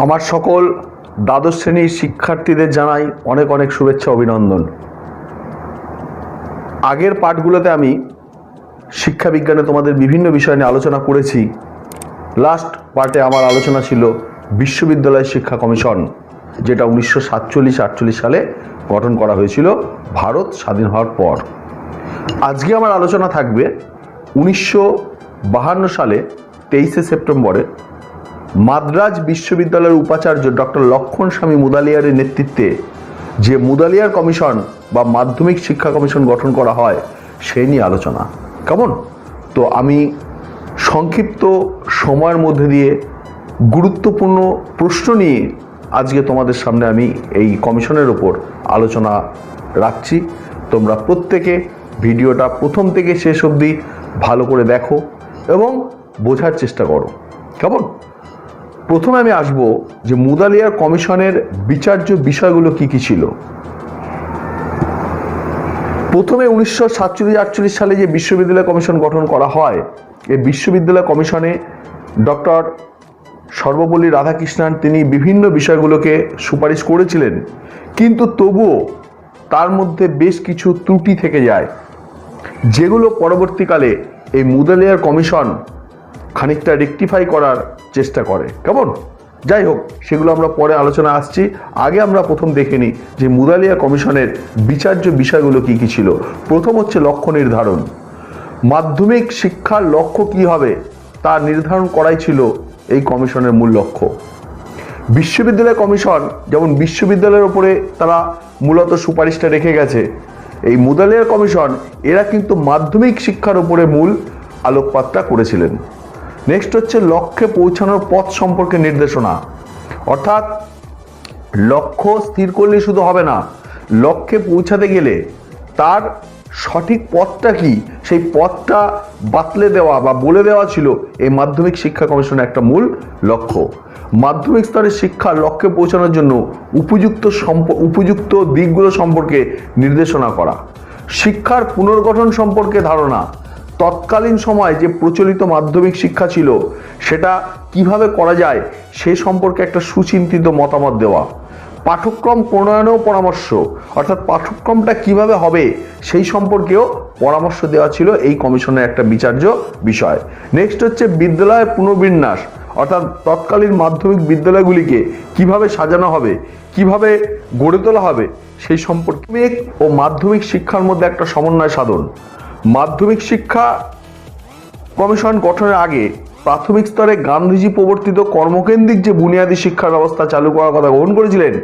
আমার সকল দ্বাদশ শ্রেণীর শিক্ষার্থীদের জানাই অনেক অনেক শুভেচ্ছা অভিনন্দন। আগের পাঠগুলোতে আমি শিক্ষা বিজ্ঞানে তোমাদের বিভিন্ন বিষয় নিয়ে আলোচনা করেছি। লাস্ট পার্টে আমার আলোচনা ছিল বিশ্ববিদ্যালয় শিক্ষা কমিশন, যেটা 1947-48 সালে গঠন করা হয়েছিল ভারত স্বাধীন হওয়ার পর। আজকে আমার আলোচনা থাকবে 1952 সালে 23শে সেপ্টেম্বরে মাদ্রাজ বিশ্ববিদ্যালয়ের উপাচার্য ডক্টর লক্ষণ স্বামী মুদালিয়ারের নেতৃত্বে যে মুদালিয়ার কমিশন বা মাধ্যমিক শিক্ষা কমিশন গঠন করা হয় সেই নিয়ে আলোচনা। কেমন? তো আমি সংক্ষিপ্ত সময়ের মধ্যে দিয়ে গুরুত্বপূর্ণ প্রশ্ন নিয়ে আজকে তোমাদের সামনে আমি এই কমিশনের ওপর আলোচনা রাখছি। তোমরা প্রত্যেকে ভিডিওটা প্রথম থেকে শেষ অবধি ভালো করে দেখো এবং বোঝার চেষ্টা করো। কেমন? প্রথমে আমি আসবো যে মুদালিয়ার কমিশনের বিচার্য বিষয়গুলো কি কি ছিল। প্রথমে 1947-48 সালে যে বিশ্ববিদ্যালয় কমিশন গঠন করা হয়, এই বিশ্ববিদ্যালয় কমিশনে ডক্টর সর্বপল্লী রাধাকৃষ্ণন তিনি বিভিন্ন বিষয়গুলোকে সুপারিশ করেছিলেন, কিন্তু তবুও তার মধ্যে বেশ কিছু ত্রুটি থেকে যায়, যেগুলো পরবর্তীকালে এই মুদালিয়ার কমিশন খানিকটা রেকটিফাই করার চেষ্টা করে। কেমন? যাই হোক, সেগুলো আমরা পরে আলোচনা আসছি। আগে আমরা প্রথম দেখে নিই যে মুদালিয়া কমিশনের বিচার্য বিষয়গুলো কি কি ছিল। প্রথম হচ্ছে লক্ষ্য নির্ধারণ। মাধ্যমিক শিক্ষার লক্ষ্য কি হবে তা নির্ধারণ করাই ছিল এই কমিশনের মূল লক্ষ্য। বিশ্ববিদ্যালয় কমিশন যেমন বিশ্ববিদ্যালয়ের উপরে তারা মূলত সুপারিশটা রেখে গেছে, এই মুদালিয়ার কমিশন এরা কিন্তু মাধ্যমিক শিক্ষার উপরে মূল আলোকপাতটা করেছিলেন। নেক্সট হচ্ছে লক্ষ্যে পৌঁছানোর পথ সম্পর্কে নির্দেশনা, অর্থাৎ লক্ষ্য স্থির করলে শুধু হবে না, লক্ষ্যে পৌঁছাতে গেলে তার সঠিক পথটা কি সেই পথটা বাতলে দেওয়া বা বলে দেওয়া ছিল এই মাধ্যমিক শিক্ষা কমিশনের একটা মূল লক্ষ্য। মাধ্যমিক স্তরের শিক্ষার লক্ষ্যে পৌঁছানোর জন্য উপযুক্ত দিকগুলো সম্পর্কে নির্দেশনা করা, শিক্ষার পুনর্গঠন সম্পর্কে ধারণা, তৎকালীন সময় যে প্রচলিত মাধ্যমিক শিক্ষা ছিল সেটা কিভাবে করা যায় সে সম্পর্কে একটা সুচিন্তিত মতামত দেওয়া, পাঠ্যক্রম প্রণয়নেও পরামর্শ, অর্থাৎ পাঠ্যক্রমটা কিভাবে হবে সেই সম্পর্কেও পরামর্শ দেওয়া ছিল এই কমিশনের একটা বিচার্য বিষয়। নেক্সট হচ্ছে বিদ্যালয়ের পুনর্বিন্যাস, অর্থাৎ তৎকালীন মাধ্যমিক বিদ্যালয়গুলিকে কিভাবে সাজানো হবে, কিভাবে গড়ে তোলা হবে সেই সম্পর্কে ও মাধ্যমিক শিক্ষার মধ্যে একটা সমন্বয় সাধন। মাধ্যমিক শিক্ষা কমিশন গঠনের আগে প্রাথমিক স্তরে গান্ধীজি প্রবর্তিত কর্মকেন্দ্রিক যে বুনিয়াদী শিক্ষার ব্যবস্থা চালু করার কথা গ্রহণ করেছিলেন,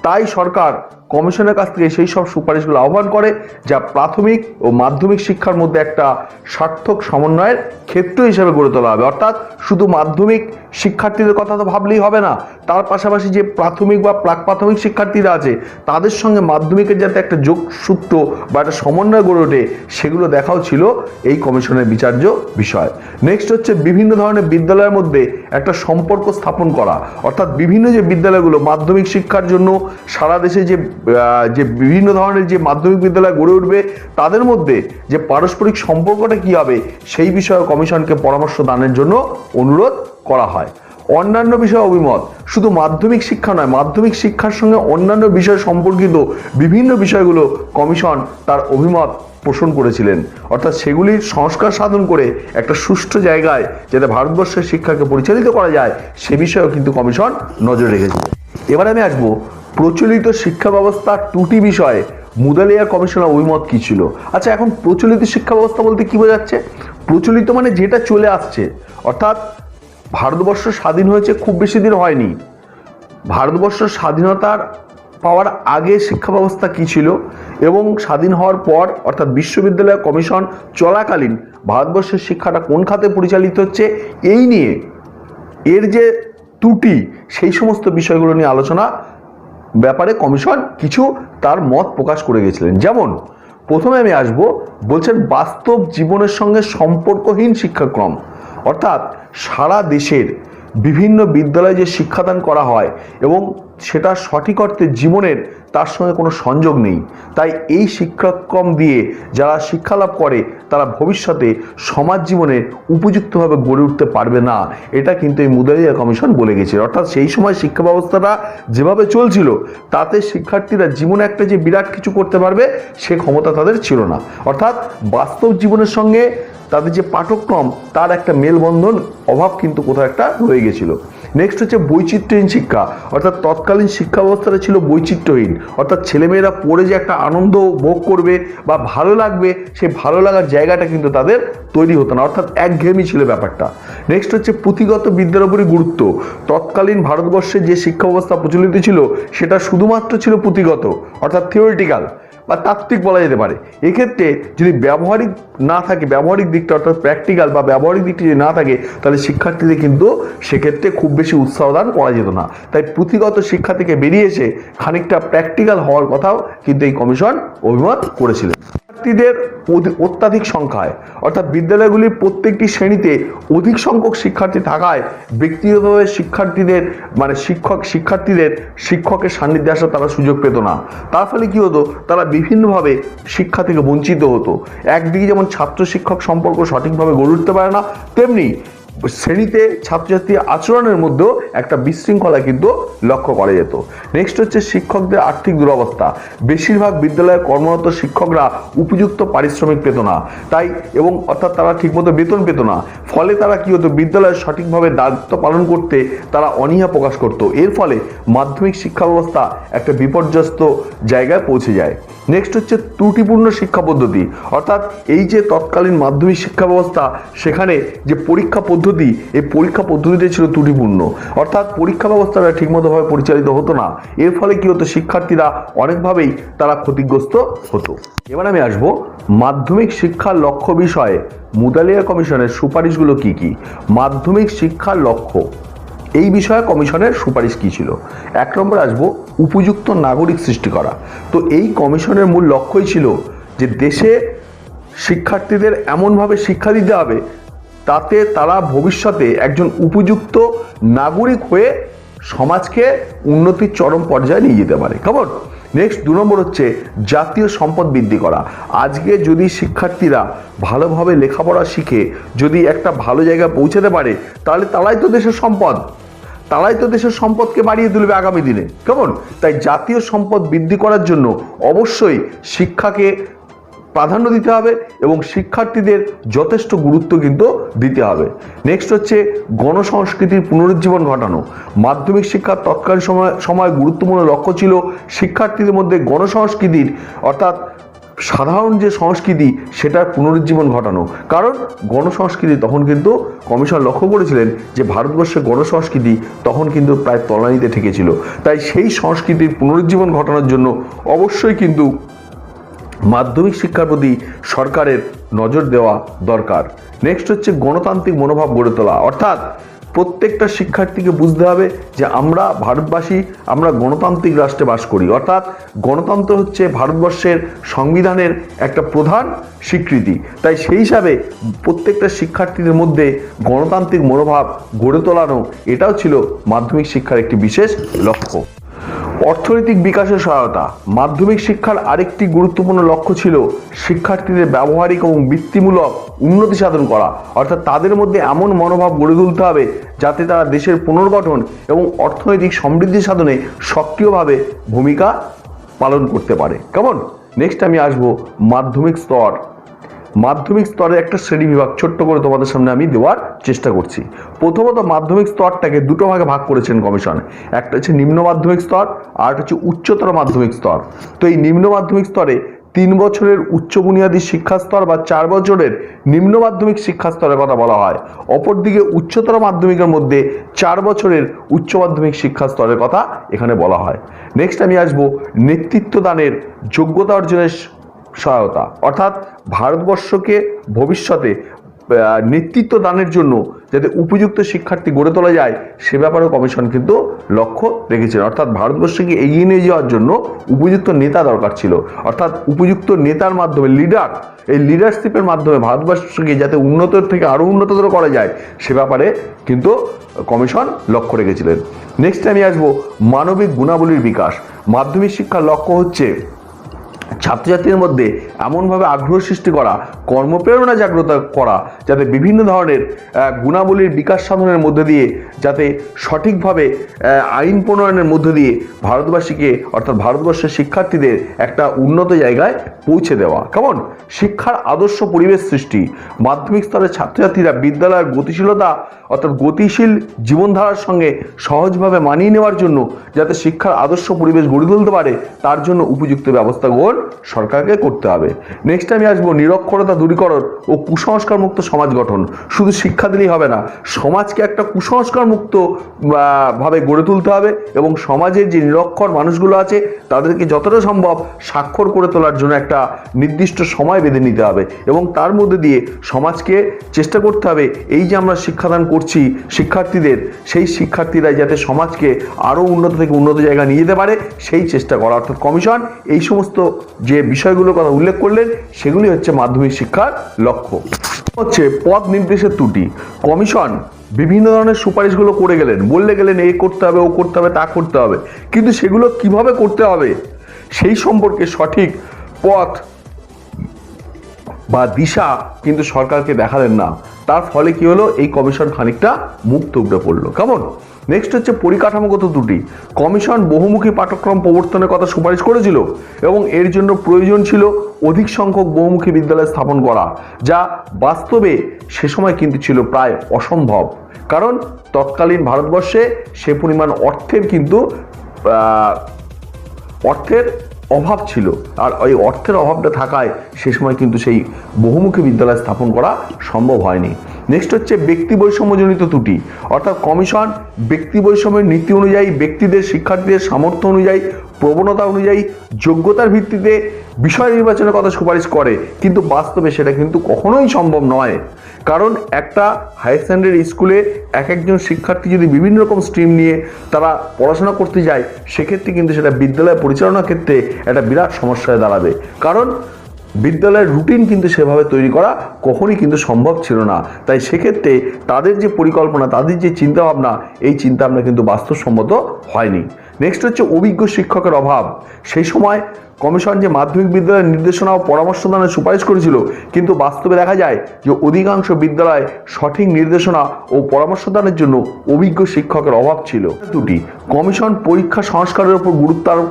তাই সরকার কমিশনের কাছ থেকে সেই সব সুপারিশগুলো আহ্বান করে যা প্রাথমিক ও মাধ্যমিক শিক্ষার মধ্যে একটা সার্থক সমন্বয়ের ক্ষেত্র হিসেবে গড়ে তোলা হবে। অর্থাৎ শুধু মাধ্যমিক শিক্ষার্থীদের কথা তো ভাবলেই হবে না, তার পাশাপাশি যে প্রাথমিক বা প্রাক প্রাথমিক শিক্ষার্থীরা আছে তাদের সঙ্গে মাধ্যমিকের যাতে একটা যোগসূত্র বা একটা সমন্বয় গড়ে ওঠে সেগুলো দেখাও ছিল এই কমিশনের বিচার্য বিষয়। নেক্সট হচ্ছে বিভিন্ন ধরনের বিদ্যালয়ের মধ্যে একটা সম্পর্ক স্থাপন করা, অর্থাৎ বিভিন্ন যে বিদ্যালয়গুলো মাধ্যমিক শিক্ষার জন্য সারা দেশে যে বিভিন্ন ধরনের যে মাধ্যমিক বিদ্যালয় গড়ে উঠবে তাদের মধ্যে যে পারস্পরিক সম্পর্কটা কি হবে সেই বিষয়ে কমিশনকে পরামর্শ দানের জন্য অনুরোধ করা হয়। অন্যান্য বিষয় অভিমত, শুধু মাধ্যমিক শিক্ষা নয়, মাধ্যমিক শিক্ষার সঙ্গে অন্যান্য বিষয় সম্পর্কিত বিভিন্ন বিষয়গুলো কমিশন তার অভিমত পোষণ করেছিলেন, অর্থাৎ সেগুলির সংস্কার সাধন করে একটা সুষ্ঠু জায়গায় যাতে ভারতবর্ষের শিক্ষাকে পরিচালিত করা যায় সে বিষয়েও কিন্তু কমিশন নজর রেখেছে। এবার আমি আসবো প্রচলিত শিক্ষা ব্যবস্থার ত্রুটি বিষয়ে মুদালিয়ার কমিশনের অভিমত কি ছিল। আচ্ছা, এখন প্রচলিত শিক্ষা ব্যবস্থা বলতে কি বোঝাচ্ছে? প্রচলিত মানে যেটা চলে আসছে, অর্থাৎ ভারতবর্ষ স্বাধীন হয়েছে খুব বেশি দিন হয়নি, ভারতবর্ষ স্বাধীনতার পাওয়ার আগে শিক্ষা ব্যবস্থা কি ছিল এবং স্বাধীন হওয়ার পর অর্থাৎ বিশ্ববিদ্যালয় কমিশন চলাকালীন ভারতবর্ষের শিক্ষাটা কোন খাতে পরিচালিত হচ্ছে এই নিয়ে এর যে ত্রুটি সেই সমস্ত বিষয়গুলো নিয়ে আলোচনা ব্যাপারে কমিশন কিছু তার মত প্রকাশ করে গেছিলেন। যেমন প্রথমে আমি আসবো, বলছেন বাস্তব জীবনের সঙ্গে সম্পর্কহীন শিক্ষাক্রম, অর্থাৎ সারা দেশের বিভিন্ন বিদ্যালয়ে যে শিক্ষাদান করা হয় এবং সেটা সঠিক অর্থে জীবনের তার সঙ্গে কোনো সংযোগ নেই। তাই এই শিক্ষাক্রম দিয়ে যারা শিক্ষালাভ করে তারা ভবিষ্যতে সমাজ জীবনে উপযুক্তভাবে গড়ে উঠতে পারবে না, এটা কিন্তু এই মুদালিয়া কমিশন বলে গেছে। অর্থাৎ সেই সময় শিক্ষা ব্যবস্থাটা যেভাবে চলছিল তাতে শিক্ষার্থীরা জীবনে একটা যে বিরাট কিছু করতে পারবে সে ক্ষমতা তাদের ছিল না। অর্থাৎ বাস্তব জীবনের সঙ্গে তাদের যে পাঠ্যক্রম তার একটা মেলবন্ধন অভাব কিন্তু কোথাও একটা রয়ে গেছিল। নেক্সট হচ্ছে বৈচিত্র্যহীন শিক্ষা, অর্থাৎ তৎকালীন শিক্ষা ব্যবস্থাটা ছিল বৈচিত্র্যহীন। অর্থাৎ ছেলেমেয়েরা পড়ে যে একটা আনন্দ ভোগ করবে বা ভালো লাগবে, সেই ভালো লাগার জায়গাটা কিন্তু তাদের তৈরি হতো না, অর্থাৎ একঘেয়েমি ছিল ব্যাপারটা। নেক্সট হচ্ছে পুঁথিগত বিদ্যার উপরই গুরুত্ব। তৎকালীন ভারতবর্ষে যে শিক্ষা ব্যবস্থা প্রচলিত ছিল সেটা শুধুমাত্র ছিল পুঁথিগত, অর্থাৎ থিওরিটিক্যাল বা তাত্ত্বিক বলা যেতে পারে। এক্ষেত্রে যদি ব্যবহারিক না থাকে, ব্যবহারিক দিকটা অর্থাৎ প্র্যাকটিক্যাল বা ব্যবহারিক দিকটি যদি না থাকে তাহলে শিক্ষার্থীদের কিন্তু সেক্ষেত্রে খুব বেশি উৎসাহ দান করা যেত না। তাই পুঁথিগত শিক্ষা থেকে বেরিয়ে এসে খানিকটা প্র্যাকটিক্যাল হওয়ার কথাও কিন্তু এই কমিশন অভিমত করেছিলেন। শিক্ষার্থীদের অত্যাধিক সংখ্যায়, অর্থাৎ বিদ্যালয়গুলির প্রত্যেকটি শ্রেণীতে অধিক সংখ্যক শিক্ষার্থী থাকায় ব্যক্তিগতভাবে শিক্ষার্থীদের শিক্ষার্থীদের শিক্ষকের সান্নিধ্যে আসার তারা সুযোগ পেত না। তার ফলে কি হতো, তারা বিভিন্নভাবে শিক্ষা থেকে বঞ্চিত হতো। একদিকে যেমন ছাত্র শিক্ষক সম্পর্ক সঠিকভাবে গড়ে উঠতে পারে না, তেমনি শ্রেণীতে ছাত্রছাত্রীর আচরণের মধ্যেও একটা বিশৃঙ্খলা কিন্তু লক্ষ্য করা যেত। নেক্সট হচ্ছে শিক্ষকদের আর্থিক দুরবস্থা। বেশিরভাগ বিদ্যালয়ে কর্মরত শিক্ষকরা উপযুক্ত পারিশ্রমিক পেত না, তাই এবং অর্থাৎ তারা ঠিকমতো বেতন পেত না। ফলে তারা কি হতো, বিদ্যালয়ে সঠিকভাবে দায়িত্ব পালন করতে তারা অনীহা প্রকাশ করত। এর ফলে মাধ্যমিক শিক্ষা ব্যবস্থা একটা বিপর্যস্ত জায়গায় পৌঁছে যায়। নেক্সট হচ্ছে ত্রুটিপূর্ণ শিক্ষা পদ্ধতি, অর্থাৎ এই যে তৎকালীন মাধ্যমিক শিক্ষা ব্যবস্থা সেখানে যে পরীক্ষা পদ্ধতি, এই পরীক্ষা পদ্ধতিতে ছিল ত্রুটিপূর্ণ, অর্থাৎ পরীক্ষা ব্যবস্থাটা ঠিকমতোভাবে পরিচালিত হতো না। এর ফলে কি হতো, শিক্ষার্থীরা অনেকভাবেই তারা ক্ষতিগ্রস্ত হতো। এবার আমি আসবো মাধ্যমিক শিক্ষার লক্ষ্য বিষয়ে মুদালিয়া কমিশনের সুপারিশগুলো কি কি। মাধ্যমিক শিক্ষার লক্ষ্য, এই বিষয়ে কমিশনের সুপারিশ কী ছিল। এক নম্বর আসবো উপযুক্ত নাগরিক সৃষ্টি করা। তো এই কমিশনের মূল লক্ষ্যই ছিল যে দেশে শিক্ষার্থীদের এমনভাবে শিক্ষা দিতে হবে তাতে তারা ভবিষ্যতে একজন উপযুক্ত নাগরিক হয়ে সমাজকে উন্নতির চরম পর্যায়ে নিয়ে যেতে পারে। কেমন? নেক্সট 2 নম্বর হচ্ছে জাতীয় সম্পদ বৃদ্ধি করা। আজকে যদি শিক্ষার্থীরা ভালোভাবে লেখাপড়া শিখে যদি একটা ভালো জায়গায় পৌঁছাতে পারে তাহলে তারাই তো দেশের সম্পদ, তারাই তো দেশের সম্পদকে বাড়িয়ে তুলবে আগামী দিনে। কেমন? তাই জাতীয় সম্পদ বৃদ্ধি করার জন্য অবশ্যই শিক্ষাকে প্রাধান্য দিতে হবে এবং শিক্ষার্থীদের যথেষ্ট গুরুত্ব কিন্তু দিতে হবে। নেক্সট হচ্ছে গণসংস্কৃতির পুনরুজ্জীবন ঘটানো। মাধ্যমিক শিক্ষার তৎকালীন সময় গুরুত্বপূর্ণ লক্ষ্য ছিল শিক্ষার্থীদের মধ্যে গণসংস্কৃতির অর্থাৎ সাধারণ যে সংস্কৃতি সেটার পুনরুজ্জীবন ঘটানো। কারণ গণসংস্কৃতি তখন কিন্তু কমিশন লক্ষ্য করেছিলেন যে ভারতবর্ষের গণসংস্কৃতি তখন কিন্তু প্রায় তলানিতে ঠেকেছিল। তাই সেই সংস্কৃতির পুনরুজ্জীবন ঘটানোর জন্য অবশ্যই কিন্তু মাধ্যমিক শিক্ষার প্রতি সরকারের নজর দেওয়া দরকার। নেক্সট হচ্ছে গণতান্ত্রিক মনোভাব গড়ে তোলা, অর্থাৎ প্রত্যেকটা শিক্ষার্থীকে বুঝতে হবে যে আমরা ভারতবাসী, আমরা গণতান্ত্রিক রাষ্ট্রে বাস করি, অর্থাৎ গণতন্ত্র হচ্ছে ভারতবর্ষের সংবিধানের একটা প্রধান স্বীকৃতি। তাই সেই হিসাবে প্রত্যেকটা শিক্ষার্থীদের মধ্যে গণতান্ত্রিক মনোভাব গড়ে তোলানো এটাও ছিল মাধ্যমিক শিক্ষার একটি বিশেষ লক্ষ্য। অর্থনৈতিক বিকাশের সহায়তা। মাধ্যমিক শিক্ষার আরেকটি গুরুত্বপূর্ণ লক্ষ্য ছিল শিক্ষার্থীদের ব্যবহারিক এবং বৃত্তিমূলক উন্নতি সাধন করা, অর্থাৎ তাদের মধ্যে এমন মনোভাব গড়ে তুলতে হবে যাতে তারা দেশের পুনর্গঠন এবং অর্থনৈতিক সমৃদ্ধি সাধনে সক্রিয়ভাবে ভূমিকা পালন করতে পারে। কেমন? নেক্সট আমি আসবো মাধ্যমিক স্তর। মাধ্যমিক স্তরে একটা শ্রেণীবিভাগ ছোট্ট করে তোমাদের সামনে আমি দেওয়ার চেষ্টা করছি। প্রথমত মাধ্যমিক স্তরটাকে 2টো ভাগে ভাগ করেছেন কমিশন। একটা হচ্ছে নিম্ন মাধ্যমিক স্তর আর একটা হচ্ছে উচ্চতর মাধ্যমিক স্তর। তো এই নিম্ন মাধ্যমিক স্তরে 3 বছরের উচ্চ বুনিয়াদী শিক্ষা স্তর বা 4 বছরের নিম্ন মাধ্যমিক শিক্ষা স্তরের কথা বলা হয়। অপরদিকে উচ্চতর মাধ্যমিকের মধ্যে 4 বছরের উচ্চ মাধ্যমিক শিক্ষা স্তরের কথা এখানে বলা হয়। নেক্সট আমি আসবো নেতৃত্ব দানের যোগ্যতা অর্জনের সহায়তা, অর্থাৎ ভারতবর্ষকে ভবিষ্যতে নেতৃত্ব দানের জন্য যাতে উপযুক্ত শিক্ষার্থী গড়ে তোলা যায় সে ব্যাপারেও কমিশন কিন্তু লক্ষ্য রেখেছিল। অর্থাৎ ভারতবর্ষকে এগিয়ে নিয়ে যাওয়ার জন্য উপযুক্ত নেতা দরকার ছিল, অর্থাৎ উপযুক্ত নেতার মাধ্যমে লিডার, এই লিডারশিপের মাধ্যমে ভারতবর্ষকে যাতে উন্নতর থেকে আরও উন্নততর করা যায় সে ব্যাপারে কিন্তু কমিশন লক্ষ্য রেখেছিলেন। নেক্সট আমি আসবো মানবিক গুণাবলীর বিকাশ। মাধ্যমিক শিক্ষার লক্ষ্য হচ্ছে ছাত্রছাত্রীদের মধ্যে এমনভাবে আগ্রহ সৃষ্টি করা, কর্মপ্রেরণা জাগ্রত করা, যাতে বিভিন্ন ধরনের গুণাবলীর বিকাশ সাধনের মধ্যে দিয়ে যাতে সঠিকভাবে আইন প্রণয়নের মধ্যে দিয়ে ভারতবাসীকে অর্থাৎ ভারতবর্ষের শিক্ষার্থীদের একটা উন্নত জায়গায় পৌঁছে দেওয়া। কেমন? শিক্ষার আদর্শ পরিবেশ সৃষ্টি। মাধ্যমিক স্তরের ছাত্রছাত্রীরা বিদ্যালয়ের গতিশীলতা অর্থাৎ গতিশীল জীবনধারার সঙ্গে সহজভাবে মানিয়ে নেওয়ার জন্য যাতে শিক্ষার আদর্শ পরিবেশ গড়ে তুলতে পারে তার জন্য উপযুক্ত ব্যবস্থা গ্রহণ সরকারকে করতে হবে। নেক্সট আমি আসবো নিরক্ষরতা দূরীকরণ ও কুসংস্কার মুক্ত সমাজ গঠন। শুধু শিক্ষা দিলেই হবে না, সমাজকে একটা কুসংস্কার মুক্ত ভাবে গড়ে তুলতে হবে এবং সমাজের যে নিরক্ষর মানুষগুলো আছে তাদেরকে যতটা সম্ভব স্বাক্ষর করে তোলার জন্য একটা নির্দিষ্ট সময় বেঁধে নিতে হবে এবং তার মধ্যে দিয়ে সমাজকে চেষ্টা করতে হবে এই যে আমরা শিক্ষাদান করছি শিক্ষার্থীদের, সেই শিক্ষার্থীরা যাতে সমাজকে আরও উন্নত থেকে উন্নত জায়গায় নিয়ে যেতে পারে সেই চেষ্টা করা। অর্থাৎ কমিশন এই সমস্ত যে বিষয়গুলোর কথা উল্লেখ করলেন সেগুলি হচ্ছে মাধ্যমিক শিক্ষার লক্ষ্য। হচ্ছে পথ নির্দেশের ত্রুটি। কমিশন বিভিন্ন ধরনের সুপারিশগুলো করে গেলেন, বললে গেলেন এ করতে হবে, ও করতে হবে, তা করতে হবে, কিন্তু সেগুলো কিভাবে করতে হবে সেই সম্পর্কে সঠিক পথ বা দিশা কিন্তু সরকারকে দেখালেন না। তার ফলে কি হলো, এই কমিশন খানিকটা মুখ থুবড়ে পড়লো। কেমন? নেক্সট হচ্ছে পরিকাঠামোগত ত্রুটি। কমিশন বহুমুখী পাঠ্যক্রম প্রবর্তনের কথা সুপারিশ করেছিল এবং এর জন্য প্রয়োজন ছিল অধিক সংখ্যক বহুমুখী বিদ্যালয় স্থাপন করা, যা বাস্তবে সে সময় কিন্তু ছিল প্রায় অসম্ভব, কারণ তৎকালীন ভারতবর্ষে সে পরিমাণ অর্থের অভাব ছিল, আর ওই অর্থের অভাবটা থাকায় সে সময় কিন্তু সেই বহুমুখী বিদ্যালয় স্থাপন করা সম্ভব হয়নি। নেক্সট হচ্ছে ব্যক্তি বৈষম্যজনিত ত্রুটি। অর্থাৎ কমিশন ব্যক্তি বৈষম্যের নীতি অনুযায়ী ব্যক্তিদের শিক্ষার্থীদের সামর্থ্য অনুযায়ী প্রবণতা অনুযায়ী যোগ্যতার ভিত্তিতে বিষয় নির্বাচনের কথা সুপারিশ করে, কিন্তু বাস্তবে সেটা কিন্তু কখনোই সম্ভব নয়। কারণ একটা হায়ার সেকেন্ডারি স্কুলে একজন শিক্ষার্থী যদি বিভিন্ন রকম স্ট্রিম নিয়ে তারা পড়াশোনা করতে যায় সেক্ষেত্রে কিন্তু সেটা বিদ্যালয় পরিচালনার ক্ষেত্রে একটা বিরাট সমস্যায় দাঁড়াবে, কারণ বিদ্যালয়ের রুটিন কিন্তু সেভাবে তৈরি করা কখনই কিন্তু সম্ভব ছিল না। তাই সেক্ষেত্রে তাদের যে পরিকল্পনা, তাদের যে চিন্তাভাবনা, এই চিন্তাভাবনা কিন্তু বাস্তবসম্মত হয়নি। নেক্সট হচ্ছে অভিজ্ঞ শিক্ষকের অভাব। সেই সময় কমিশন যে মাধ্যমিক বিদ্যালয়ের নির্দেশনা ও পরামর্শ দানের সুপারিশ করেছিল, কিন্তু বাস্তবে দেখা যায় যে অধিকাংশ বিদ্যালয়ে সঠিক নির্দেশনা ও পরামর্শ দানের জন্য অভিজ্ঞ শিক্ষকের অভাব ছিল। দুটি কমিশন পরীক্ষা সংস্কারের উপর গুরুত্ব আরোপ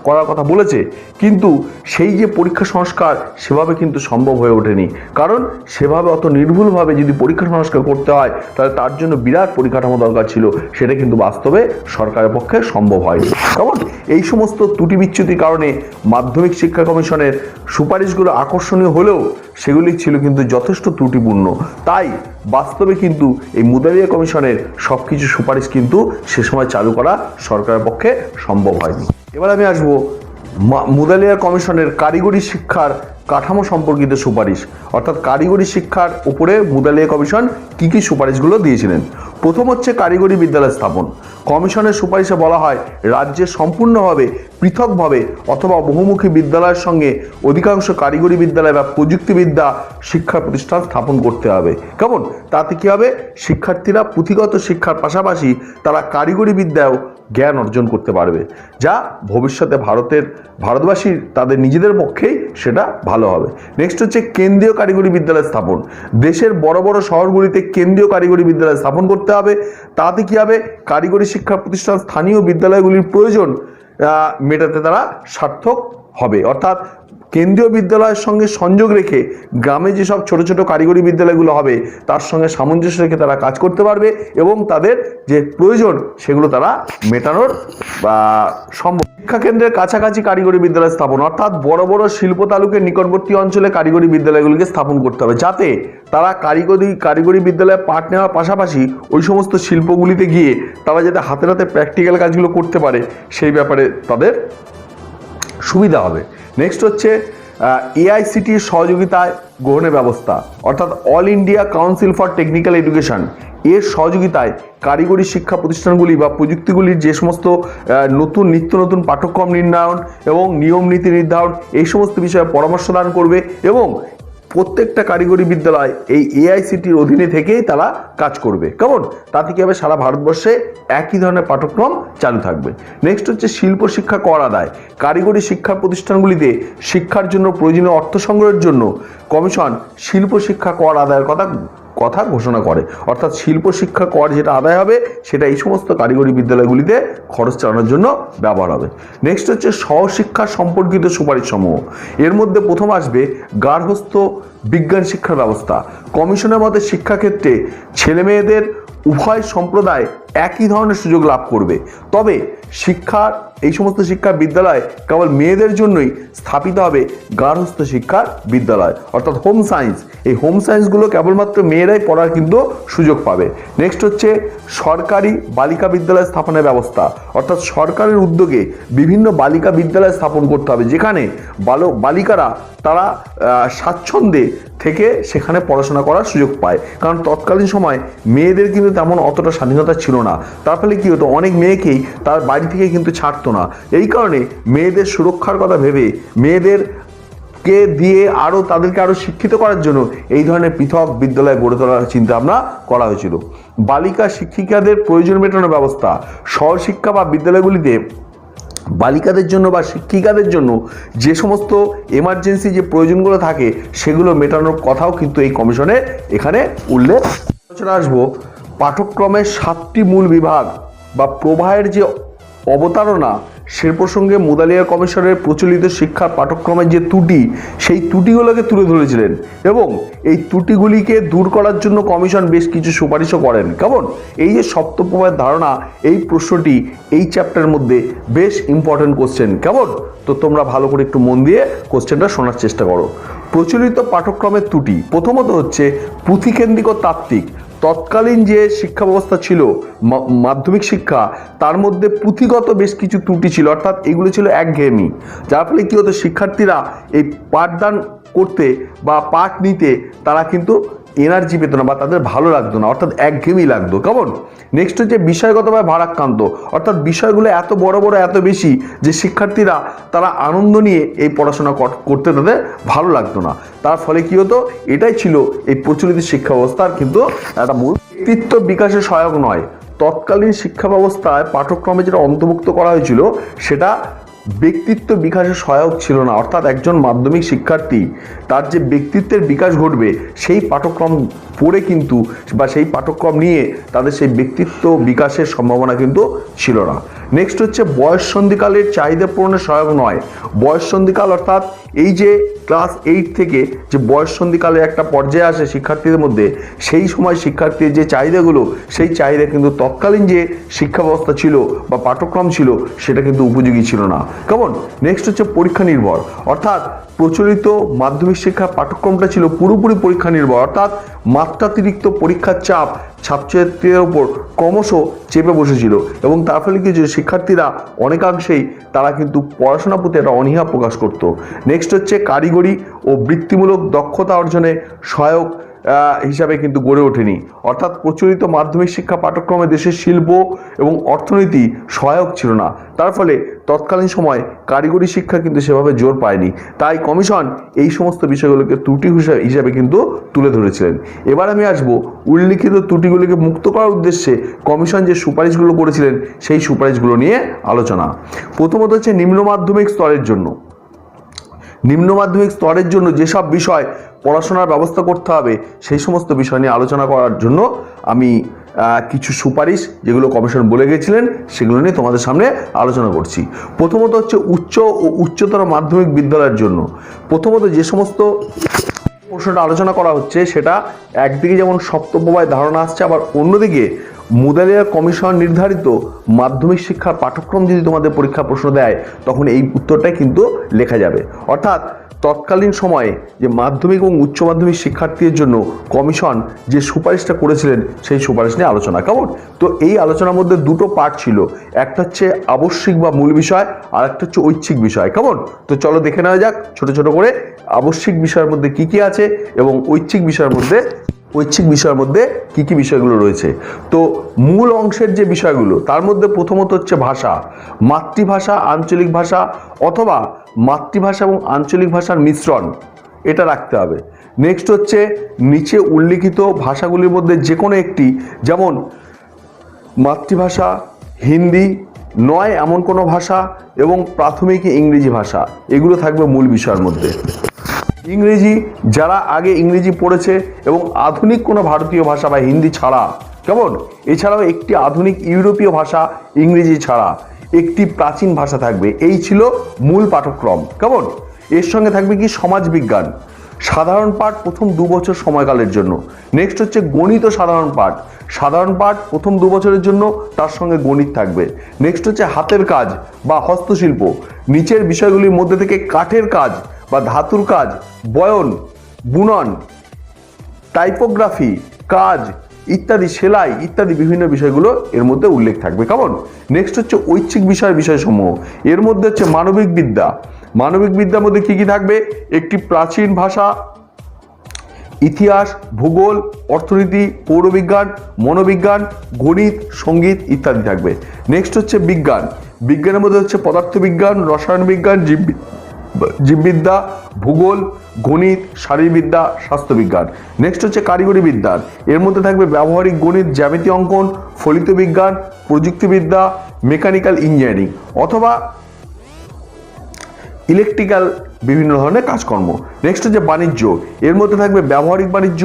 করার কথা বলেছে, কিন্তু সেই যে পরীক্ষা সংস্কার সেভাবে কিন্তু সম্ভব হয়ে ওঠেনি, কারণ সেভাবে অত নির্ভুলভাবে যদি পরীক্ষা সংস্কার করতে হয় তাহলে তার জন্য বিরাট পরিকাঠামো দরকার ছিল, সেটা কিন্তু বাস্তবে সরকারের পক্ষে সম্ভব হয়নি। কেমন? এই সমস্ত ত্রুটি বিচ্যুতির কারণে মাধ্যমিক শিক্ষা কমিশনের সুপারিশগুলো আকর্ষণীয় হলেও সেগুলি ছিল কিন্তু যথেষ্ট ত্রুটিপূর্ণ। তাই বাস্তবে কিন্তু এই মুদালিয়া কমিশনের সবকিছু সুপারিশ কিন্তু সে সময় চালু করা সরকারের পক্ষে সম্ভব হয়নি। এবার আমি আসবো মুদালিয়া কমিশনের কারিগরি শিক্ষার কাঠামো সম্পর্কিত সুপারিশ। অর্থাৎ কারিগরি শিক্ষার উপরে মুদালিয়া কমিশন কি কি সুপারিশগুলো দিয়েছিলেন। প্রথম হচ্ছে কারিগরি বিদ্যালয় স্থাপন। কমিশনের সুপারিশে বলা হয় রাজ্যে সম্পূর্ণভাবে পৃথকভাবে অথবা বহুমুখী বিদ্যালয়ের সঙ্গে অধিকাংশ কারিগরি বিদ্যালয় বা প্রযুক্তিবিদ্যা শিক্ষা প্রতিষ্ঠান স্থাপন করতে হবে। কেমন? তাতে কি হবে, শিক্ষার্থীরা পুঁথিগত শিক্ষার পাশাপাশি তারা কারিগরি বিদ্যায়ও জ্ঞান অর্জন করতে পারবে, যা ভবিষ্যতে ভারতবাসীর তাদের নিজেদের পক্ষেই সেটা ভালো হবে। নেক্সট হচ্ছে কেন্দ্রীয় কারিগরি বিদ্যালয় স্থাপন। দেশের বড় বড় শহরগুলিতে কেন্দ্রীয় কারিগরি বিদ্যালয় স্থাপন করতে হবে। তাতে কি হবে, কারিগরি শিক্ষা প্রতিষ্ঠান স্থানীয় বিদ্যালয়গুলির প্রয়োজন মেটাতে তারা সার্থক হবে। অর্থাৎ কেন্দ্রীয় বিদ্যালয়ের সঙ্গে সংযোগ রেখে গ্রামে যেসব ছোট ছোট কারিগরি বিদ্যালয়গুলো হবে তার সঙ্গে সামঞ্জস্য রেখে তারা কাজ করতে পারবে এবং তাদের যে প্রয়োজন সেগুলো তারা মেটানোর সম্ভব। শিক্ষা কেন্দ্রের কাছাকাছি কারিগরি বিদ্যালয় স্থাপন। অর্থাৎ বড় বড় শিল্প তালুকের নিকটবর্তী অঞ্চলে কারিগরি বিদ্যালয়গুলিকে স্থাপন করতে হবে, যাতে তারা কারিগরি বিদ্যালয়ে পাঠ নেওয়ার পাশাপাশি ওই সমস্ত শিল্পগুলিতে গিয়ে তারা যাতে হাতে হাতে প্র্যাকটিক্যাল কাজগুলো করতে পারে সেই ব্যাপারে তাদের সুবিধা হবে। নেক্সট হচ্ছে এআইসিটির সহযোগিতায় গ্রহণের ব্যবস্থা, অর্থাৎ all India council for technical education এর সহযোগিতায় কারিগরি শিক্ষা প্রতিষ্ঠানগুলি বা প্রযুক্তিগুলির যে সমস্ত নিত্য নতুন পাঠ্যক্রম নির্ণয়ন এবং নিয়ম নীতি নির্ধারণ এই সমস্ত বিষয়ে পরামর্শ দান করবে এবং প্রত্যেকটা কারিগরি বিদ্যালয় এই এআইসিটির অধীনে থেকেই তারা কাজ করবে। কেমন? তাতে কি হবে, সারা ভারতবর্ষে একই ধরনের পাঠ্যক্রম চালু থাকবে। নেক্সট হচ্ছে শিল্প শিক্ষা কর আদায়। কারিগরি শিক্ষা প্রতিষ্ঠানগুলিতে শিক্ষার জন্য প্রয়োজনীয় অর্থ সংগ্রহের জন্য কমিশন শিল্প শিক্ষা কর আদায়ের কথা ঘোষণা করে, অর্থাৎ শিল্প শিক্ষা কর যেটা আদায় হবে সেটা এই সমস্ত কারিগরি বিদ্যালয়গুলিতে খরচ চালানোর জন্য ব্যবহার হবে। নেক্সট হচ্ছে সহশিক্ষা সম্পর্কিত সুপারিশ সমূহ। এর মধ্যে প্রথম আসবে গার্হস্থ্য বিজ্ঞান শিক্ষার ব্যবস্থা। কমিশনের মতে শিক্ষাক্ষেত্রে ছেলেমেয়েদের উভয় সম্প্রদায় একই ধরনের সুযোগ লাভ করবে, তবে এই সমস্ত শিক্ষা বিদ্যালয় কেবল মেয়েদের জন্যই স্থাপিত হবে গার্হস্থ্য শিক্ষার বিদ্যালয়, অর্থাৎ হোম সায়েন্স। এই হোম সায়েন্সগুলো কেবলমাত্র মেয়েরাই পড়ার কিন্তু সুযোগ পাবে। নেক্সট হচ্ছে সরকারি বালিকা বিদ্যালয় স্থাপনের ব্যবস্থা, অর্থাৎ সরকারের উদ্যোগে বিভিন্ন বালিকা বিদ্যালয় স্থাপন করতে হবে, যেখানে বালিকারা তারা স্বাচ্ছন্দ্যে থেকে সেখানে পড়াশোনা করার সুযোগ পায়। কারণ তৎকালীন সময় মেয়েদের কিন্তু তেমন অতটা স্বাধীনতা ছিল না, তার ফলে কী হতো, অনেক মেয়েকেই তার বাড়ি থেকে কিন্তু ছাড়তো না। এই কারণে মেয়েদের সুরক্ষার কথা ভেবে মেয়েদেরকে দিয়ে তাদেরকে আরও শিক্ষিত করার জন্য এই ধরনের পৃথক বিদ্যালয় গড়ে তোলার চিন্তা ভাবনা করা হয়েছিল। বালিকা শিক্ষিকাদের প্রয়োজন মেটানোর ব্যবস্থা। সহশিক্ষা বা বিদ্যালয়গুলিতে বালিকাদের জন্য বা শিক্ষিকাদের জন্য যে সমস্ত এমার্জেন্সি যে প্রয়োজনগুলো থাকে সেগুলো মেটানোর কথাও কিন্তু এই কমিশনের এখানে উল্লেখ। আসবো পাঠ্যক্রমের 7টি মূল বিভাগ বা প্রবাহের যে অবতারণা সে প্রসঙ্গে মুদালিয়া কমিশনের প্রচলিত শিক্ষা পাঠ্যক্রমের যে ত্রুটি সেই ত্রুটিগুলোকে তুলে ধরেছিলেন এবং এই ত্রুটিগুলিকে দূর করার জন্য কমিশন বেশ কিছু সুপারিশও করেন। কেমন? এই যে সপ্তপ্রবাহের ধারণা, এই প্রশ্নটি এই চ্যাপ্টারের মধ্যে বেশ ইম্পর্টেন্ট কোশ্চেন। কেমন? তো তোমরা ভালো করে একটু মন দিয়ে কোশ্চেনটা শোনার চেষ্টা করো। প্রচলিত পাঠ্যক্রমের ত্রুটি প্রথমত হচ্ছে পুঁথিকেন্দ্রিক ও তাত্ত্বিক। তৎকালীন যে শিক্ষা ব্যবস্থা ছিল মাধ্যমিক শিক্ষা, তার মধ্যে পুঁথিগত বেশ কিছু ত্রুটি ছিল, অর্থাৎ এগুলো ছিল একঘেয়েমি, যার ফলে কী হতো, শিক্ষার্থীরা এই পাঠদান করতে বা পাঠ নিতে তারা কিন্তু এনার্জি পেত না বা তাদের ভালো লাগতো না, অর্থাৎ একঘেয়েমি লাগতো। কেমন? নেক্সট হচ্ছে বিষয়গতভাবে ভারাক্রান্ত, অর্থাৎ বিষয়গুলো এত বড় এত বেশি যে শিক্ষার্থীরা তারা আনন্দ নিয়ে এই পড়াশোনা করতে তাদের ভালো লাগতো না। তার ফলে কী হতো, এটাই ছিল এই প্রচলিত শিক্ষা ব্যবস্থার কিন্তু একটা মূল। ব্যক্তিত্ব বিকাশের সহায়ক নয়। তৎকালীন শিক্ষা ব্যবস্থায় পাঠ্যক্রমে যেটা অন্তর্ভুক্ত করা হয়েছিল সেটা ব্যক্তিত্ব বিকাশের সহায়ক ছিল না, অর্থাৎ একজন মাধ্যমিক শিক্ষার্থী তার যে ব্যক্তিত্বের বিকাশ ঘটবে সেই পাঠ্যক্রম পড়ে কিন্তু বা সেই পাঠ্যক্রম নিয়ে তাদের সেই ব্যক্তিত্ব বিকাশের সম্ভাবনা কিন্তু ছিল না। নেক্সট হচ্ছে বয়ঃসন্ধিকালের চাহিদা পূরণের সহায়ক নয়। বয়ঃসন্ধিকাল অর্থাৎ এই যে ক্লাস 8 থেকে যে বয়ঃসন্ধিকালে একটা পর্যায়ে আসে শিক্ষার্থীদের মধ্যে, সেই সময় শিক্ষার্থীর যে চাহিদাগুলো সেই চাহিদা কিন্তু তৎকালীন যে শিক্ষা ব্যবস্থা ছিল বা পাঠ্যক্রম ছিল সেটা কিন্তু উপযোগী ছিল না। কেমন? নেক্সট হচ্ছে পরীক্ষা নির্ভর, অর্থাৎ প্রচলিত মাধ্যমিক শিক্ষার পাঠ্যক্রমটা ছিল পুরোপুরি পরীক্ষা নির্ভর, অর্থাৎ মাত্রাতিরিক্ত পরীক্ষার চাপ ছাত্রছাত্রীদের ওপর ক্রমশ চেপে বসেছিল এবং তার ফলে কিছু শিক্ষার্থীরা অনেকাংশেই তারা কিন্তু পড়াশোনার প্রতি একটা অনীহা প্রকাশ করত। নেক্সট হচ্ছে কারিগরি ও বৃত্তিমূলক দক্ষতা অর্জনে সহায়ক হিসাবে কিন্তু গড়ে ওঠেনি, অর্থাৎ প্রচলিত মাধ্যমিক শিক্ষা পাঠ্যক্রমে দেশের শিল্প এবং অর্থনীতি সহায়ক ছিল না, তার ফলে তৎকালীন সময় কারিগরি শিক্ষা কিন্তু সেভাবে জোর পায়নি। তাই কমিশন এই সমস্ত বিষয়গুলোকে ত্রুটি হিসাবে কিন্তু তুলে ধরেছিলেন। এবার আমি আসবো উল্লিখিত ত্রুটিগুলিকে মুক্ত করার উদ্দেশ্যে কমিশন যে সুপারিশগুলো করেছিলেন সেই সুপারিশগুলো নিয়ে আলোচনা। প্রথমত হচ্ছে নিম্ন মাধ্যমিক স্তরের জন্য যেসব বিষয় পড়াশোনার ব্যবস্থা করতে হবে সেই সমস্ত বিষয় নিয়ে আলোচনা করার জন্য আমি কিছু সুপারিশ যেগুলো কমিশন বলে গিয়েছিলেন সেগুলো নিয়ে তোমাদের সামনে আলোচনা করছি। প্রথমত হচ্ছে উচ্চ ও উচ্চতর মাধ্যমিক বিদ্যালয়ের জন্য প্রথমত যে সমস্ত প্রশ্নটা আলোচনা করা হচ্ছে সেটা একদিকে যেমন সপ্তপ্রবাহের ধারণা আসছে, আবার অন্যদিকে মুদালিয়া কমিশন নির্ধারিত মাধ্যমিক শিক্ষার পাঠ্যক্রম যদি তোমাদের পরীক্ষা প্রশ্ন দেয় তখন এই উত্তরটাই কিন্তু লেখা যাবে। অর্থাৎ তৎকালীন সময়ে যে মাধ্যমিক এবং উচ্চ মাধ্যমিক শিক্ষার্থীদের জন্য কমিশন যে সুপারিশটা করেছিলেন সেই সুপারিশ নিয়ে আলোচনা। কেমন? তো এই আলোচনার মধ্যে দুটো পার্ট ছিল, একটা হচ্ছে আবশ্যিক বা মূল বিষয়, আর একটা হচ্ছে ঐচ্ছিক বিষয়। কেমন? তো চলো দেখে নেওয়া যাক ছোট ছোট করে আবশ্যিক বিষয়ের মধ্যে কি কি আছে এবং ঐচ্ছিক বিষয়ের মধ্যে কি কি বিষয়গুলো রয়েছে। তো মূল অংশের যে বিষয়গুলো তার মধ্যে প্রথমত হচ্ছে ভাষা, মাতৃভাষা, আঞ্চলিক ভাষা অথবা মাতৃভাষা এবং আঞ্চলিক ভাষার মিশ্রণ, এটা রাখতে হবে। নেক্সট হচ্ছে নিচে উল্লিখিত ভাষাগুলির মধ্যে যে কোনো একটি, যেমন মাতৃভাষা, হিন্দি নয় এমন কোনো ভাষা এবং প্রাথমিক ইংরেজি ভাষা, এগুলো থাকবে মূল বিষয়ের মধ্যে। ইংরেজি, যারা আগে ইংরেজি পড়েছে এবং আধুনিক কোনো ভারতীয় ভাষা বা হিন্দি ছাড়া, কেমন, এছাড়াও একটি আধুনিক ইউরোপীয় ভাষা ইংরেজি ছাড়া একটি প্রাচীন ভাষা থাকবে, এই ছিল মূল পাঠ্যক্রম। কেমন? এর সঙ্গে থাকবে কি সমাজবিজ্ঞান সাধারণ পাঠ প্রথম 2 বছর সময়কালের জন্য। নেক্সট হচ্ছে গণিত সাধারণ পাঠ প্রথম 2 বছরের জন্য, তার সঙ্গে গণিত থাকবে। নেক্সট হচ্ছে হাতের কাজ বা হস্তশিল্প, নিচের বিষয়গুলির মধ্যে থেকে কাঠের কাজ বা ধাতুর কাজ, বয়ন, বুনন, টাইপোগ্রাফি কাজ ইত্যাদি, সেলাই ইত্যাদি বিভিন্ন বিষয়গুলো এর মধ্যে উল্লেখ থাকবে। কেমন? নেক্সট হচ্ছে ঐচ্ছিক বিষয়সমূহ, এর মধ্যে হচ্ছে মানবিক বিদ্যার মধ্যে কি কি থাকবে? একটি প্রাচীন ভাষা, ইতিহাস, ভূগোল, অর্থনীতি, পৌরবিজ্ঞান, মনোবিজ্ঞান, গণিত, সঙ্গীত ইত্যাদি থাকবে। নেক্সট হচ্ছে বিজ্ঞানের মধ্যে হচ্ছে পদার্থবিজ্ঞান, রসায়ন বিজ্ঞান, জীববিদ্যা, ভূগোল, গণিত, শারীরবিদ্যা, স্বাস্থ্যবিজ্ঞান। নেক্সট হচ্ছে কারিগরি বিদ্যার, এর মধ্যে থাকবে ব্যবহারিক গণিত, জ্যামিতি অঙ্কন, ফলিত বিজ্ঞান, প্রযুক্তিবিদ্যা, মেকানিক্যাল ইঞ্জিনিয়ারিং অথবা ইলেকট্রিক্যাল বিভিন্ন ধরনের কাজকর্ম। নেক্সট হচ্ছে বাণিজ্য, এর মধ্যে থাকবে ব্যবহারিক বাণিজ্য,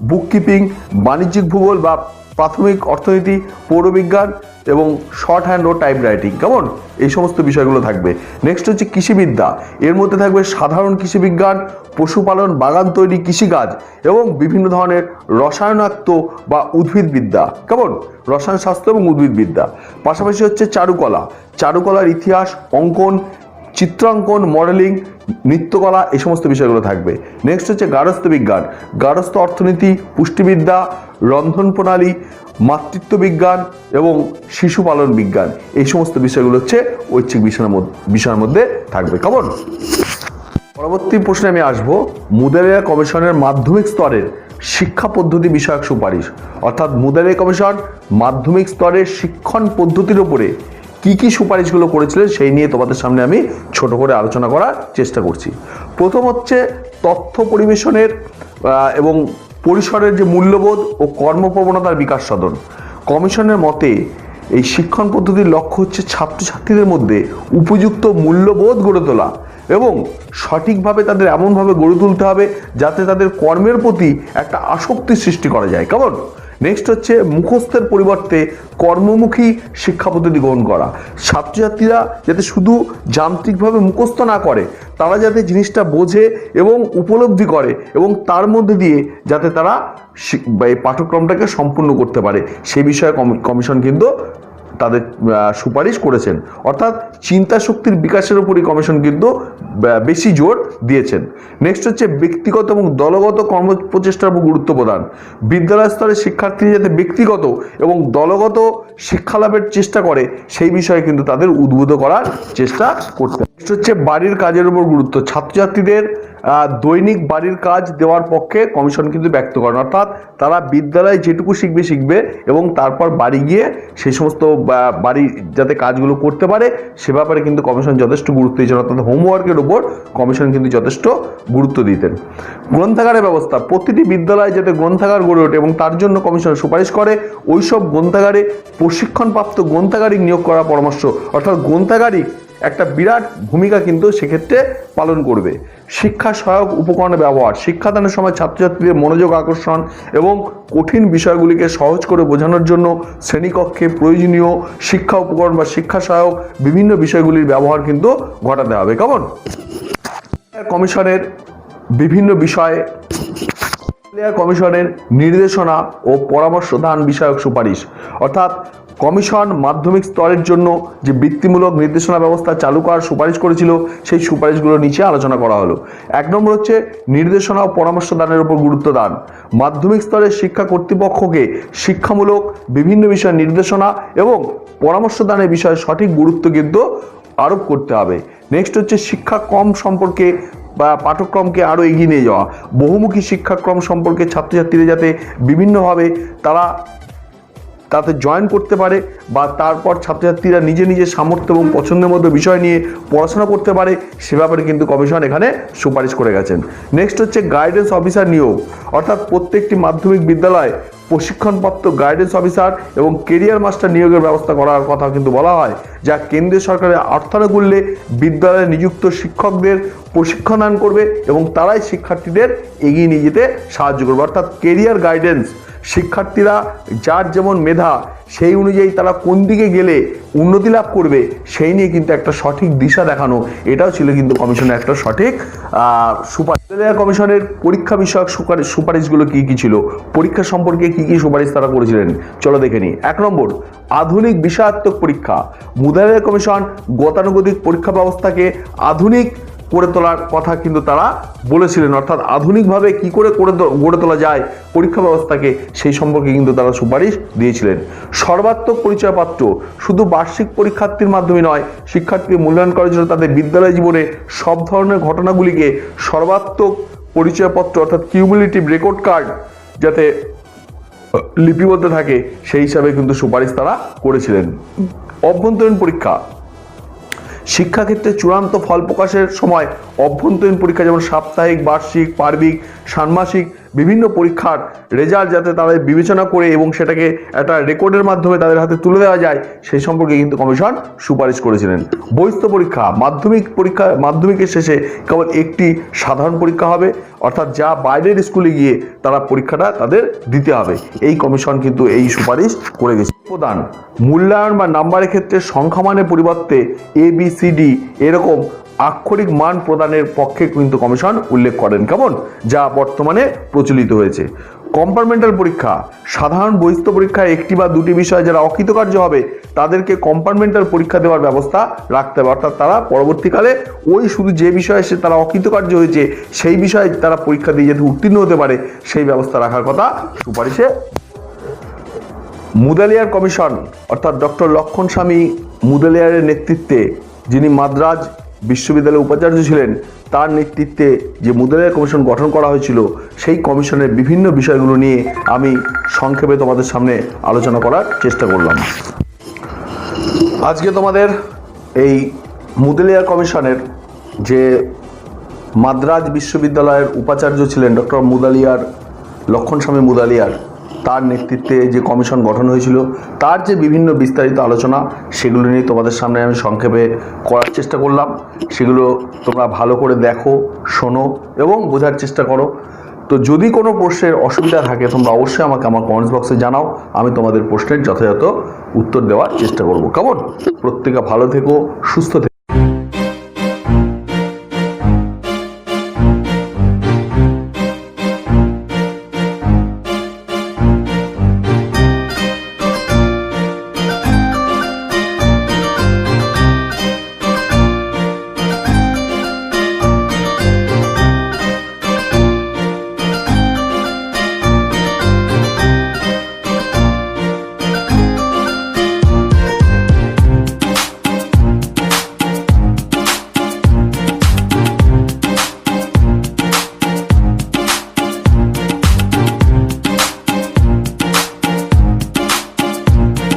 বুককিপিং, বাণিজ্যিক ভূগোল বা প্রাথমিক অর্থনীতি, পৌরবিজ্ঞান এবং শর্ট হ্যান্ড ও টাইপ রাইটিং। কেমন? এই সমস্ত বিষয়গুলো থাকবে। নেক্সট হচ্ছে কৃষিবিদ্যা, এর মধ্যে থাকবে সাধারণ কৃষিবিজ্ঞান, পশুপালন, বাগান তৈরি, কৃষিকাজ এবং বিভিন্ন ধরনের রসায়নাত্ম বা উদ্ভিদবিদ্যা। কেমন? রসায়ন শাস্ত্র এবং উদ্ভিদবিদ্যা। পাশাপাশি হচ্ছে চারুকলার ইতিহাস, অঙ্কন, চিত্রাঙ্কন, মডেলিং, নৃত্যকলা, এই সমস্ত বিষয়গুলো থাকবে। নেক্সট হচ্ছে গার্হস্থ্য বিজ্ঞান, গার্হস্থ্য অর্থনীতি, পুষ্টিবিদ্যা, রন্ধন প্রণালী, মাতৃত্ব বিজ্ঞান এবং শিশু পালন বিজ্ঞান, এই সমস্ত বিষয়গুলো হচ্ছে ঐচ্ছিক বিষয়ের মধ্যে থাকবে। কেমন? পরবর্তী প্রশ্নে আমি আসবো মুদালিয়া কমিশনের মাধ্যমিক স্তরের শিক্ষা পদ্ধতি বিষয়ক সুপারিশ, অর্থাৎ মুদালিয়া কমিশন মাধ্যমিক স্তরের শিক্ষণ পদ্ধতির উপরে কি কি সুপারিশগুলো করেছিলেন সেই নিয়ে তোমাদের সামনে আমি ছোট করে আলোচনা করার চেষ্টা করছি। প্রথম হচ্ছে তথ্য পরিবেশনের এবং পরিসরের যে মূল্যবোধ ও কর্মপ্রবণতার বিকাশ সাধন। কমিশনের মতে এই শিক্ষণ পদ্ধতির লক্ষ্য হচ্ছে ছাত্রছাত্রীদের মধ্যে উপযুক্ত মূল্যবোধ গড়ে তোলা এবং সঠিকভাবে তাদের এমনভাবে গড়ে তুলতে হবে যাতে তাদের কর্মের প্রতি একটা আসক্তি সৃষ্টি করা যায়। কেমন? নেক্সট হচ্ছে মুখস্থের পরিবর্তে কর্মমুখী শিক্ষা পদ্ধতি গ্রহণ করা, ছাত্রছাত্রীরা যাতে শুধু যান্ত্রিকভাবে মুখস্থ না করে, তারা যাতে জিনিসটা বোঝে এবং উপলব্ধি করে এবং তার মধ্যে দিয়ে যাতে তারা এই পাঠ্যক্রমটাকে সম্পূর্ণ করতে পারে, সেই বিষয়ে কমিশন কিন্তু তাদের সুপারিশ করেছেন। অর্থাৎ চিন্তা শক্তির বিকাশের উপরই কমিশন কিন্তু বেশি জোর দিয়েছেন। নেক্সট হচ্ছে ব্যক্তিগত এবং দলগত কর্মপ্রচেষ্টার উপর গুরুত্ব প্রদান। বিদ্যালয় স্তরে শিক্ষার্থী যাতে ব্যক্তিগত এবং দলগত শিক্ষা লাভের চেষ্টা করে সেই বিষয়ে কিন্তু তাদের উদ্বুদ্ধ করার চেষ্টা করতে। নেক্সট হচ্ছে বাড়ির কাজের উপর গুরুত্ব। ছাত্রছাত্রীদের দৈনিক বাড়ির কাজ দেওয়ার পক্ষে কমিশন কিন্তু ব্যক্ত করেন, অর্থাৎ তারা বিদ্যালয়ে যেটুকু শিখবে এবং তারপর বাড়ি গিয়ে সেই সমস্ত বাড়ি যাতে কাজগুলো করতে পারে সে ব্যাপারে কিন্তু কমিশন যথেষ্ট গুরুত্ব দিয়েছেন, অর্থাৎ হোমওয়ার্কের উপর কমিশন কিন্তু যথেষ্ট গুরুত্ব দিতেন। গ্রন্থাগারের ব্যবস্থা, প্রতিটি বিদ্যালয়ে যাতে গ্রন্থাগার গড়ে ওঠে এবং তার জন্য কমিশন সুপারিশ করে ওইসব গ্রন্থাগারে প্রশিক্ষণপ্রাপ্ত গ্রন্থাগারিক নিয়োগ করার পরামর্শ, অর্থাৎ গ্রন্থাগারিক একটা বিরাট ভূমিকা কিন্তু সেক্ষেত্রে পালন করবে। শিক্ষা সহায়ক উপকরণের ব্যবহার, শিক্ষাদানের সময় ছাত্রছাত্রীদের মনোযোগ আকর্ষণ এবং কঠিন বিষয়গুলিকে সহজ করে বোঝানোর জন্য শ্রেণীকক্ষে প্রয়োজনীয় শিক্ষা উপকরণ বা শিক্ষা সহায়ক বিভিন্ন বিষয়গুলির ব্যবহার কিন্তু ঘটাতে হবে। কেমন? কমিশনের বিভিন্ন বিষয়ে কমিশনের নির্দেশনা ও পরামর্শ দান বিষয়ক সুপারিশ, অর্থাৎ কমিশন মাধ্যমিক স্তরের জন্য যে বৃত্তিমূলক নির্দেশনা ব্যবস্থা চালু করার সুপারিশ করেছিল সেই সুপারিশগুলো নিচে আলোচনা করা হলো। 1 নম্বর হচ্ছে নির্দেশনা ও পরামর্শ দানের উপর গুরুত্ব দান। মাধ্যমিক স্তরের শিক্ষা কর্তৃপক্ষকে শিক্ষামূলক বিভিন্ন বিষয়ে নির্দেশনা এবং পরামর্শ দানের বিষয়ে সঠিক গুরুত্ব কিন্তু আরোপ করতে হবে। নেক্সট হচ্ছে শিক্ষাক্রম সম্পর্কে বা পাঠ্যক্রমকে আরও এগিয়ে নিয়ে যাওয়া। বহুমুখী শিক্ষাক্রম সম্পর্কে ছাত্রছাত্রীরা যাতে বিভিন্নভাবে তাতে জয়েন করতে পারে বা তারপর ছাত্রছাত্রীরা নিজে নিজে সামর্থ্য এবং পছন্দের মতো বিষয় নিয়ে পড়াশোনা করতে পারে, সে ব্যাপারে কিন্তু কমিশন এখানে সুপারিশ করে গেছেন। নেক্সট হচ্ছে গাইডেন্স অফিসার নিয়োগ, অর্থাৎ প্রত্যেকটি মাধ্যমিক বিদ্যালয়ে প্রশিক্ষণপ্রাপ্ত গাইডেন্স অফিসার এবং কেরিয়ার মাস্টার নিয়োগের ব্যবস্থা করার কথা কিন্তু বলা হয়, যা কেন্দ্রীয় সরকারের অর্থানুকূল্যে বিদ্যালয়ে নিযুক্ত শিক্ষকদের প্রশিক্ষণ করবে এবং তারাই শিক্ষার্থীদের এগিয়ে নিয়ে যেতে সাহায্য করবে। অর্থাৎ কেরিয়ার গাইডেন্স, শিক্ষার্থীরা যার যেমন মেধা সেই অনুযায়ী তারা কোন দিকে গেলে উন্নতি লাভ করবে সেই নিয়ে কিন্তু একটা সঠিক দিশা দেখানো, এটাও ছিল কিন্তু কমিশনের একটা সঠিক সুপারিশ। কমিশনের পরীক্ষা বিষয়ক সুপারিশগুলো কি কি ছিল, পরীক্ষা সম্পর্কে কি কি সুপারিশ তারা করেছিলেন চলো দেখে নিই। 1 নম্বর আধুনিক বিষয়াত্মক পরীক্ষা। মুদালিয়ার কমিশন গতানুগতিক পরীক্ষা ব্যবস্থাকে আধুনিক করে তোলার কথা কিন্তু তারা বলেছিলেন, অর্থাৎ আধুনিকভাবে কি করে গড়ে তোলা যায় পরীক্ষা ব্যবস্থাকে সেই সম্পর্কে কিন্তু তারা সুপারিশ দিয়েছিলেন। সর্বাত্মক পরিচয়পত্র শুধু বার্ষিক পরীক্ষার্থীর মাধ্যমে নয়, শিক্ষার্থীকে মূল্যায়ন করার জন্য তাদের বিদ্যালয় জীবনে সব ধরনের ঘটনাগুলিকে সর্বাত্মক পরিচয়পত্র অর্থাৎ কিউমুলেটিভ রেকর্ড কার্ড যাতে লিপিবদ্ধ থাকে সেই হিসাবে কিন্তু সুপারিশ তারা করেছিলেন। অভ্যন্তরীণ পরীক্ষা, শিক্ষাক্ষেত্রে চূড়ান্ত ফল প্রকাশের সময় অভ্যন্তরীণ পরীক্ষা যেমন সাপ্তাহিক, বার্ষিক, পার্বিক, ষান্মাসিক বিভিন্ন পরীক্ষার রেজাল্ট যাতে তাদের বিবেচনা করে এবং সেটাকে একটা রেকর্ডের মাধ্যমে তাদের হাতে তুলে দেওয়া যায় সেই সম্পর্কে কিন্তু কমিশন সুপারিশ করেছিলেন। বহিস্থ পরীক্ষা, মাধ্যমিকের শেষে কেবল একটি সাধারণ পরীক্ষা হবে, অর্থাৎ যা বাইরের স্কুলে গিয়ে তারা পরীক্ষাটা তাদের দিতে হবে, এই কমিশন কিন্তু এই সুপারিশ করে গেছে। প্রদান, মূল্যায়ন বা নাম্বারের ক্ষেত্রে সংখ্যামানের পরিবর্তে ABCD এরকম আক্ষরিক মান প্রদানের পক্ষে কিন্তু কমিশন উল্লেখ করেন, কেমন যা বর্তমানে প্রচলিত হয়েছে। কম্পার্টমেন্টাল পরীক্ষা, সাধারণ বহিস্থ পরীক্ষায় 1টি বা 2টি বিষয় যারা অকৃতকার্য হবে তাদেরকে কম্পার্টমেন্টাল পরীক্ষা দেওয়ার ব্যবস্থা রাখতে হবে, অর্থাৎ তারা পরবর্তীকালে ওই শুধু যে বিষয়ে তারা অকৃতকার্য হয়েছে সেই বিষয়ে তারা পরীক্ষা দিয়ে যাতে উত্তীর্ণ হতে পারে সেই ব্যবস্থা রাখার কথা সুপারিশে। মুদালিয়ার কমিশন অর্থাৎ ডক্টর লক্ষণ স্বামী মুদালিয়ারের নেতৃত্বে, যিনি মাদ্রাজ বিশ্ববিদ্যালয়ের উপাচার্য ছিলেন, তার নেতৃত্বে যে মুদালিয়ার কমিশন গঠন করা হয়েছিল সেই কমিশনের বিভিন্ন বিষয়গুলো নিয়ে আমি সংক্ষেপে তোমাদের সামনে আলোচনা করার চেষ্টা করলাম। আজকে তোমাদের এই মুদালিয়ার কমিশনের যে মাদ্রাজ বিশ্ববিদ্যালয়ের উপাচার্য ছিলেন ডক্টর লক্ষণ স্বামী মুদালিয়ার, তার নেতৃত্বে যে কমিশন গঠন হয়েছিল তার যে বিভিন্ন বিস্তারিত আলোচনা সেগুলো নিয়ে তোমাদের সামনে আমি সংক্ষেপে করার চেষ্টা করলাম। সেগুলো তোমরা ভালো করে দেখো, শোনো এবং বোঝার চেষ্টা করো। তো যদি কোনো প্রশ্নের অসুবিধা থাকে তোমরা অবশ্যই আমাকে আমার কমেন্টস বক্সে জানাও, আমি তোমাদের প্রশ্নের যথাযথ উত্তর দেওয়ার চেষ্টা করব। কেমন? প্রত্যেকে ভালো থেকো, সুস্থ থেকো।